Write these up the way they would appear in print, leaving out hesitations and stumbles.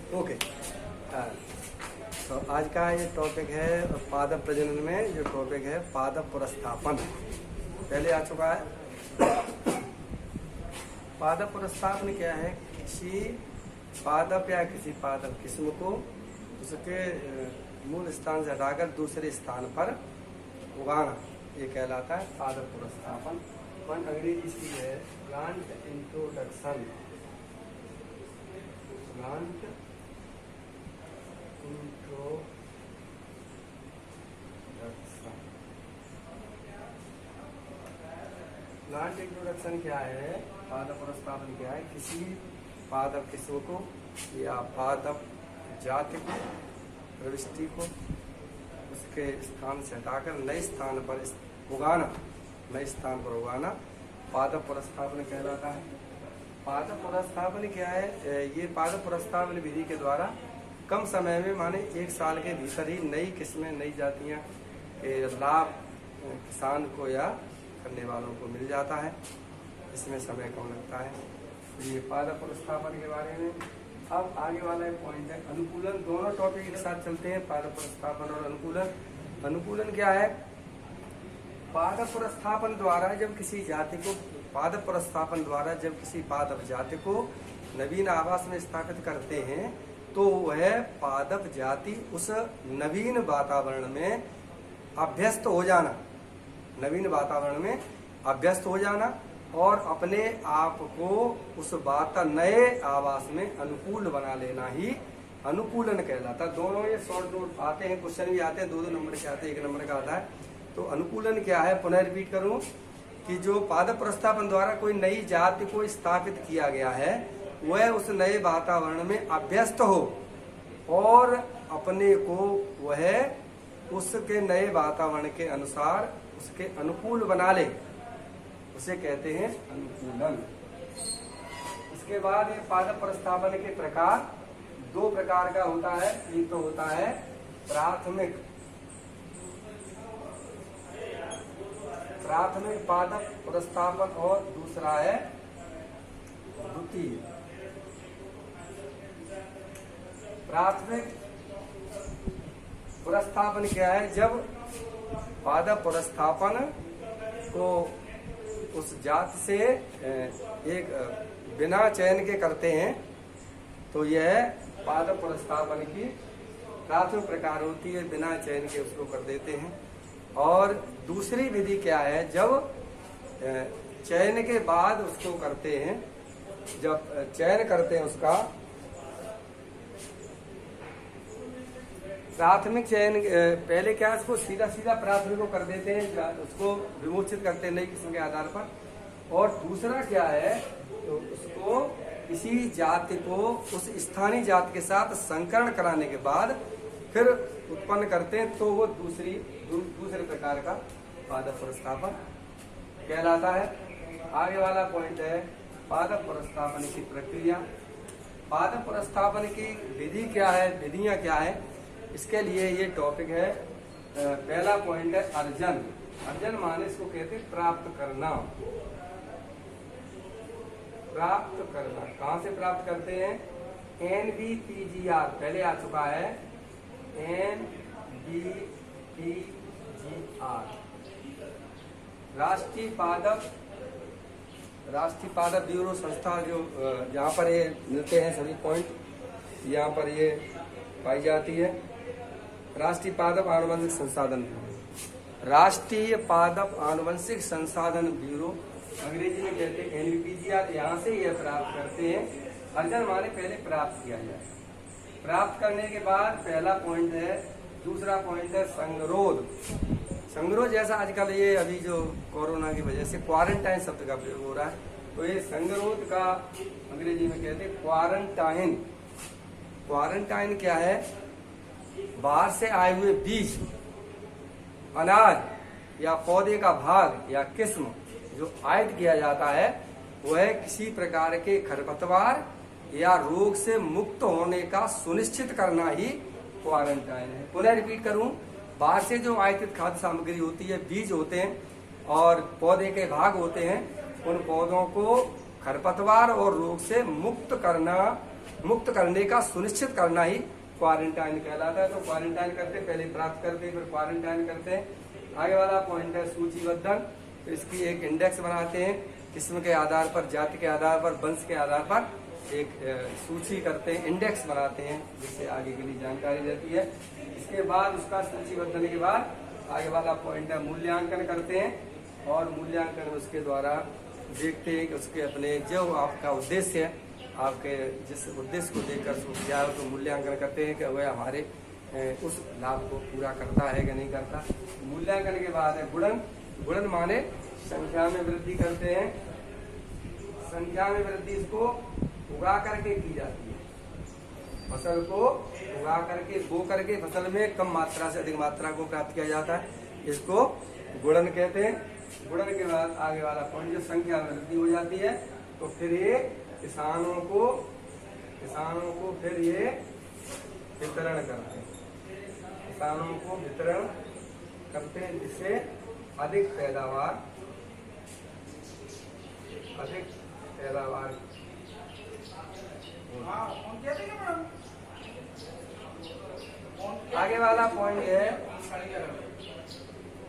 Okay. तो आज का ये टॉपिक है पादप प्रजनन में, जो टॉपिक है पादप पुनर्स्थापन पहले आ चुका है। पादप पुनर्स्थापन क्या है? किसी पादप या किसी पादप किस्म को उसके मूल स्थान से हटाकर दूसरे स्थान पर उगाना, ये कहलाता है पादप पुनर्स्थापन। अंग्रेजी इसकी है प्लांट इंट्रोडक्शन। प्लांट इंट्रोडक्शन क्या है? पादप पुनर्स्थापन क्या है? किसी पादप किस्म को या पादप जाति को, प्रविष्टि को उसके स्थान से हटाकर नए स्थान पर उगाना, नए स्थान पर उगाना पादप पुनर्स्थापन कहलाता है। पादप पुनर्स्थापन क्या है? ये पादप पुनर्स्थापन विधि के द्वारा कम समय में, माने 1 साल के भीतर ही नई किस्में, नई जातियां के लाभ किसान को या करने वालों को मिल जाता है। इसमें समय कम लगता है। ये पादप पुनर्स्थापन के बारे में। अब आगे वाला एक पॉइंट है अनुकूलन। दोनों टॉपिक एक साथ चलते हैं, पादप पुनर्स्थापन और अनुकूलन। अनुकूलन क्या है? पादप पुनर्स्थापन द्वारा जब किसी जाति को, पादप पुनर्स्थापन द्वारा जब किसी पादप जाति को नवीन आवास में स्थापित करते हैं तो वह पादप जाति उस नवीन वातावरण में अभ्यस्त हो जाना, नवीन वातावरण में अभ्यस्त हो जाना और अपने आप को उस नए आवास में अनुकूल बना लेना ही अनुकूलन कहलाता है। दोनों ये शॉर्ट नोट आते हैं, क्वेश्चन भी आते हैं, 2-2 नंबर के आते हैं, 1 नंबर का आता है। तो अनुकूलन क्या है? पुनः रिपीट करूं कि जो पादप पुनर्स्थापन द्वारा कोई नई जाति को स्थापित किया गया है वह उस नए वातावरण में अभ्यस्त हो और अपने को वह उसके नए वातावरण के अनुसार उसके अनुकूल बना ले, उसे कहते हैं अनुकूलन। इसके बाद ये पादप पुनर्स्थापन के प्रकार 2 प्रकार का होता है। एक तो होता है प्राथमिक पादप पुनर्स्थापन और दूसरा है द्वितीय। प्राथमिक पुनर्स्थापन क्या है? जब पादप पुनर्स्थापन को उस जाति से एक बिना चयन के करते हैं तो यह पादप पुनर्स्थापन की प्राथमिक प्रकार होती है, बिना चयन के उसको कर देते हैं। और दूसरी विधि क्या है? जब चयन के बाद उसको करते हैं, जब चयन करते हैं उसका प्राथमिक चयन, पहले क्या उसको सीधा प्राथमिक को कर देते हैं, उसको विमोचित करते हैं नई किस्म के आधार पर। और दूसरा क्या है? तो उसको किसी जाति को उस स्थानीय जाति के साथ संकरण कराने के बाद फिर उत्पन्न करते हैं, तो वो दूसरे प्रकार का पादप पुनर्स्थापन कहलाता है। आगे वाला पॉइंट है पादप पुनर्स्थापन की प्रक्रिया। पादप पुनर्स्थापन की विधि क्या है, विधियां क्या है? इसके लिए ये टॉपिक है। पहला पॉइंट है अर्जन। अर्जन माने इसको कहते हैं प्राप्त करना। प्राप्त करना कहाँ से प्राप्त करते हैं? NBPGR पहले आ चुका है, NBPGR राष्ट्रीय पादप ब्यूरो संस्था, जो जहाँ पर ये मिलते हैं सभी पॉइंट, यहाँ पर ये पाई जाती है। राष्ट्रीय पादप आनुवंशिक संसाधन ब्यूरो, राष्ट्रीय पादप आनुवंशिक संसाधन ब्यूरो अंग्रेजी में कहते हैं NBPGR। यहाँ से यह प्राप्त करते हैं। अर्जन माने पहले प्राप्त किया जाए। प्राप्त करने के बाद पहला पॉइंट है। दूसरा पॉइंट है संगरोध। संगरोध जैसा आजकल ये अभी जो कोरोना की वजह से क्वारंटाइन शब्द का प्रयोग हो रहा है, तो ये संगरोध का अंग्रेजी में कहते हैं क्वारंटाइन। क्वारंटाइन क्या है? बाहर से आए हुए बीज, अनाज या पौधे का भाग या किस्म जो आयत किया जाता है वह किसी प्रकार के खरपतवार या रोग से मुक्त होने का सुनिश्चित करना ही क्वारंटाइन है। पुनः रिपीट करूं, बाहर से जो आयातित खाद्य सामग्री होती है, बीज होते हैं और पौधे के भाग होते हैं, उन पौधों को खरपतवार और रोग से मुक्त करना मुक्त करने का सुनिश्चित करना ही क्वारंटाइन कहलाता है। तो क्वारंटाइन करते पहले प्राप्त करते फिर क्वारंटाइन करते हैं। आगे वाला पॉइंट है सूचीबद्धन। तो इसकी एक इंडेक्स बनाते हैं, किस्म के आधार पर, जाति के आधार पर, वंश के आधार पर एक सूची करते हैं, इंडेक्स बनाते हैं, जिससे आगे के लिए जानकारी रहती है। इसके बाद उसका सूचीबद्धन के बाद आगे वाला पॉइंट है मूल्यांकन करते हैं। और मूल्यांकन उसके द्वारा देखते हैं कि उसके अपने जो आपका उद्देश्य है, आपके जिस उद्देश्य को देखकर सूचिया तो मूल्यांकन करते हैं कि वह हमारे उस लाभ को पूरा करता है कि नहीं करता। मूल्यांकन के बाद है गुणन। गुणन माने संख्या में वृद्धि करते हैं। संख्या में वृद्धि इसको उगा करके की जाती है। फसल को उगा करके, बो करके फसल में कम मात्रा से अधिक मात्रा को प्राप्त किया जाता है, इसको गुणन कहते हैं। गुणन के बाद आगे वाला पॉइंट, जो संख्या में वृद्धि हो जाती है तो फिर ये किसानों को फिर ये वितरण करते हैं। किसानों को वितरण करते हैं, जिससे अधिक पैदावार आगे वाला पॉइंट है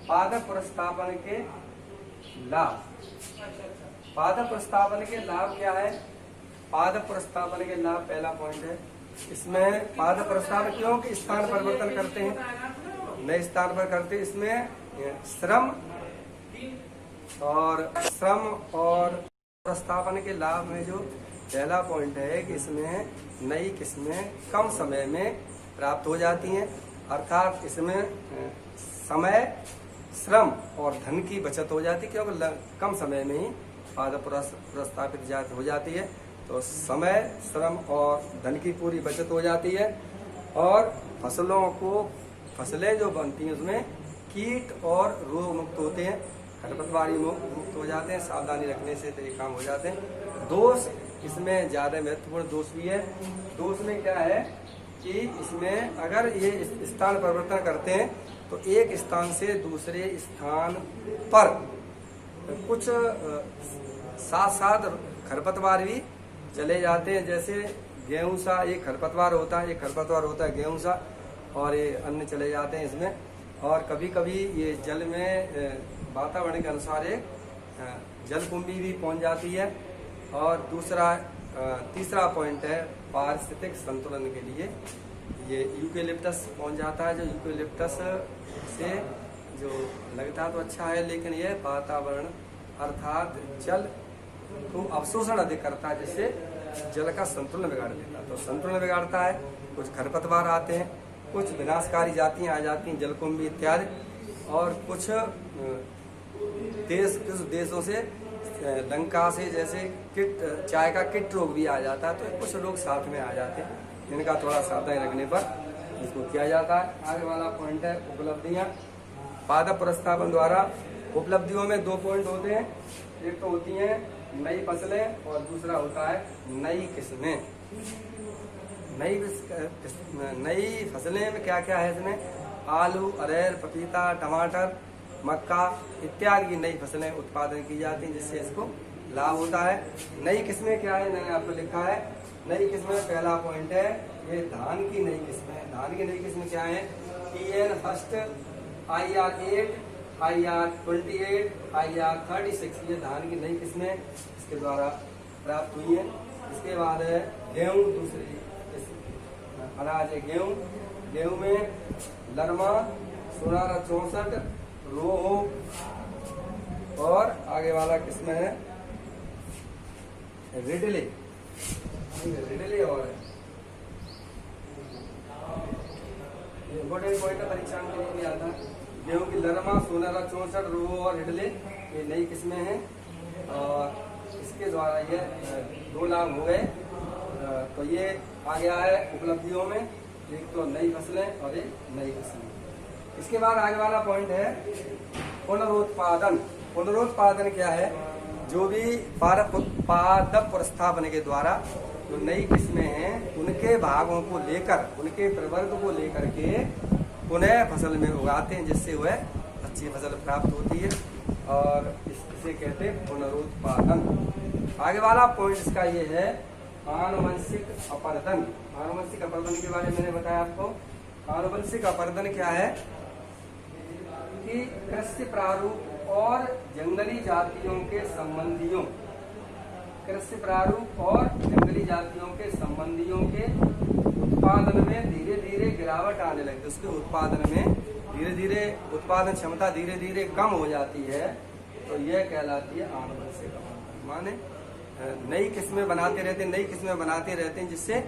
पादप प्रस्थापन के लाभ। पादप प्रस्थापन के लाभ क्या है? पादप प्रस्थापन के लाभ पहला पॉइंट है। इसमें पादप प्रस्थापन क्योंकि स्थान परिवर्तन करते हैं, नए स्थान पर करते हैं। इसमें श्रम और प्रस्थापन के लाभ में जो पहला पॉइंट है कि इसमें नई किस्में कम समय में प्राप्त हो जाती हैं, अर्थात इसमें समय, श्रम और धन की बचत हो जाती है, क्योंकि कम समय में ही पादप प्रस्थापित हो जाती है। तो समय, श्रम और धन की पूरी बचत हो जाती है। और फसलें जो बनती हैं उसमें कीट और रोग मुक्त होते हैं, खरपतवारी मुक्त हो जाते हैं। सावधानी रखने से तो ये काम हो जाते हैं। दोष इसमें ज्यादा महत्वपूर्ण दोष भी है। दोष में क्या है कि इसमें अगर ये स्थान परिवर्तन करते हैं तो एक स्थान से दूसरे स्थान पर कुछ साथ साथ खरपतवार भी चले जाते हैं। जैसे गेहूं सा एक खरपतवार होता है गेहूं सा, और ये अन्य चले जाते हैं इसमें। और कभी कभी ये जल में वातावरण के अनुसार एक जलकुंभी भी पहुंच जाती है। और तीसरा पॉइंट है पारिस्थितिक संतुलन के लिए ये यूकेलिप्टस पहुंच जाता है। जो यूकेलिप्टस से जो लगता तो अच्छा है, लेकिन ये वातावरण अर्थात जल को अवशोषण अधिक करता है, जिससे जल का संतुलन बिगाड़ देता है। तो संतुलन बिगाड़ता है। कुछ खरपतवार आते हैं, कुछ विनाशकारी जातियां आ जाती हैं, जलकुंभी इत्यादि। और कुछ देशों से, लंका से जैसे चाय का कीट रोग भी आ जाता है। तो कुछ लोग साथ में आ जाते हैं, इनका थोड़ा सावधानी रखने पर इसको किया जाता है। आगे वाला पॉइंट है उपलब्धियां। पादप प्रस्थापन द्वारा उपलब्धियों में 2 पॉइंट होते हैं। एक तो होती है नई फसलें और दूसरा होता है नई किस्में। नई फसलें में क्या क्या है इसमें? आलू, अरहर, पपीता, टमाटर, मक्का इत्यादि की नई फसलें उत्पादन की जाती हैं, जिससे इसको लाभ होता है। नई किस्में क्या है, मैंने आपको लिखा है। नई किस्में पहला पॉइंट है ये धान की नई किस्में। धान की नई किस्में क्या है? TN first, IR 8, IR 28, IR 36, ये धान की नई किस्में इसके द्वारा प्राप्त हुई है। इसके बाद है गेहूँ, दूसरी अनाज है गेहूँ। गेहूँ में लरमा, सोनारा 64, रोहो, और आगे वाला किस्में है रिडले और इम्पोर्टेंट पॉइंट है, परीक्षा के लिए भी आता है। गेहूं की लरमा, सोनारा 64, रोहो और रिडले ये नई किस्में हैं। और इसके द्वारा ये 2 लाभ हो गए। तो ये आ गया है उपलब्धियों में, एक तो नई फसलें और एक नई किस्में। इसके बाद आगे वाला पॉइंट है पुनरुत्पादन। पुनरुत्पादन क्या है? जो भी पादप प्रस्थापन के द्वारा जो नई किस्में हैं उनके भागों को लेकर, उनके प्रवर्ग को लेकर के पुनः फसल में उगाते हैं, जिससे वह अच्छी फसल प्राप्त होती है। और इसे कहते हैं पुनरुत्पादन। आगे वाला पॉइंट इसका ये है आनुवंशिक अपर्दन। आनुवंशिक अपर्दन के बारे में मैंने बताया आपको। आनुवंशिक अपर्दन क्या है कि कृषि प्रारूप और जंगली जातियों के संबंधियों, कृषि प्रारूप और जंगली जातियों के संबंधियों के उत्पादन में धीरे धीरे गिरावट आने लगती है। उसके उत्पादन में धीरे धीरे उत्पादन क्षमता धीरे धीरे कम हो जाती है, तो यह कहलाती है आनुवंशिक अपर्दन। माने नई किस्में बनाते रहते हैं, नई किस्में बनाते रहते हैं, जिससे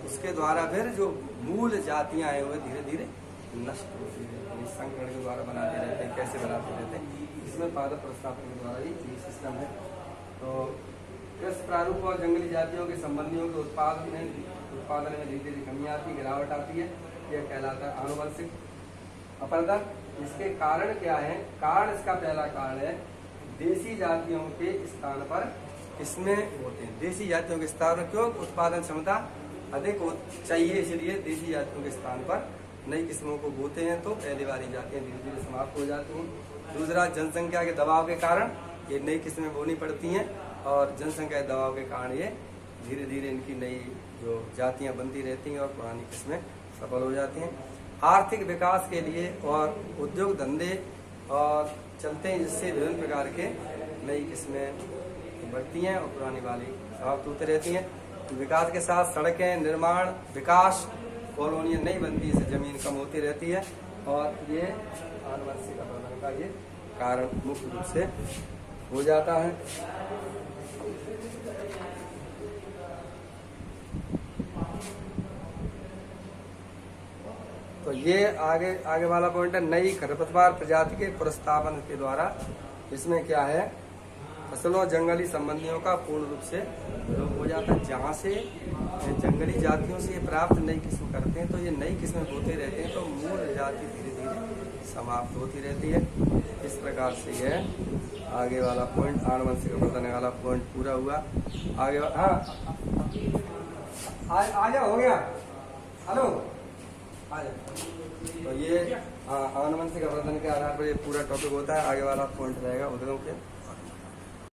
उसके द्वारा फिर जो मूल जातियां हैं वह धीरे धीरे नष्ट होती रहती हैं। संकरण के द्वारा बनाते रहते हैं। कैसे बनाते रहते हैं? इसमें पादप प्रतिस्थापन के द्वारा ही ये सिस्टम है। तो कृषि प्रारूप और जंगली जातियों के संबंधियों के उत्पादन में धीरे धीरे कमी आती है, गिरावट आती है, यह कहलाता है आनुवंशिक अपर्दन। इसके कारण क्या है? कारण, इसका पहला कारण है देसी जातियों के स्थान पर इसमें होते हैं। देसी जातियों के स्थान पर क्यों? उत्पादन क्षमता अधिक चाहिए, इसलिए देसी जातियों के स्थान पर नई किस्मों को बोते हैं, तो पहले वाली जातियां धीरे धीरे समाप्त हो जाती हैं। दूसरा, जनसंख्या के दबाव के कारण ये नई किस्में बोनी पड़ती हैं, और जनसंख्या के दबाव के कारण ये धीरे धीरे इनकी नई जो जातियां बनती रहती हैं और पुरानी किस्में सफल हो जाती हैं। आर्थिक विकास के लिए और उद्योग धंधे और चलते हैं, जिससे विभिन्न प्रकार के नई किस्में बढ़ती हैं और पुरानी वाली समाप्त होती रहती हैं। विकास के साथ सड़कें निर्माण, विकास, कॉलोनियां नहीं बनती, इससे जमीन कम होती रहती है, और ये आनुवंशिक अपर्दन का ये कारण मुख्य रूप से हो जाता है। तो ये आगे वाला पॉइंट है नई खरपतवार प्रजाति के पुनर्स्थापन के द्वारा। इसमें क्या है? फसलों जंगली संबंधियों का पूर्ण रूप से विलोप हो जाता है। जहाँ से जंगली जातियों से प्राप्त नई किस्म करते हैं, तो ये नई किस्में बोते रहते हैं, तो मूल जाति धीरे धीरे समाप्त होती रहती है। इस प्रकार से यह आगे वाला पॉइंट, आनुवंशिक अपर्दन वाला पॉइंट पूरा हुआ। आगे आजा हो गया, हेलो आजा। तो ये आनुवंशिक अपर्दन के आधार पर ये पूरा टॉपिक होता है। आगे वाला पॉइंट रहेगा उद्योगों के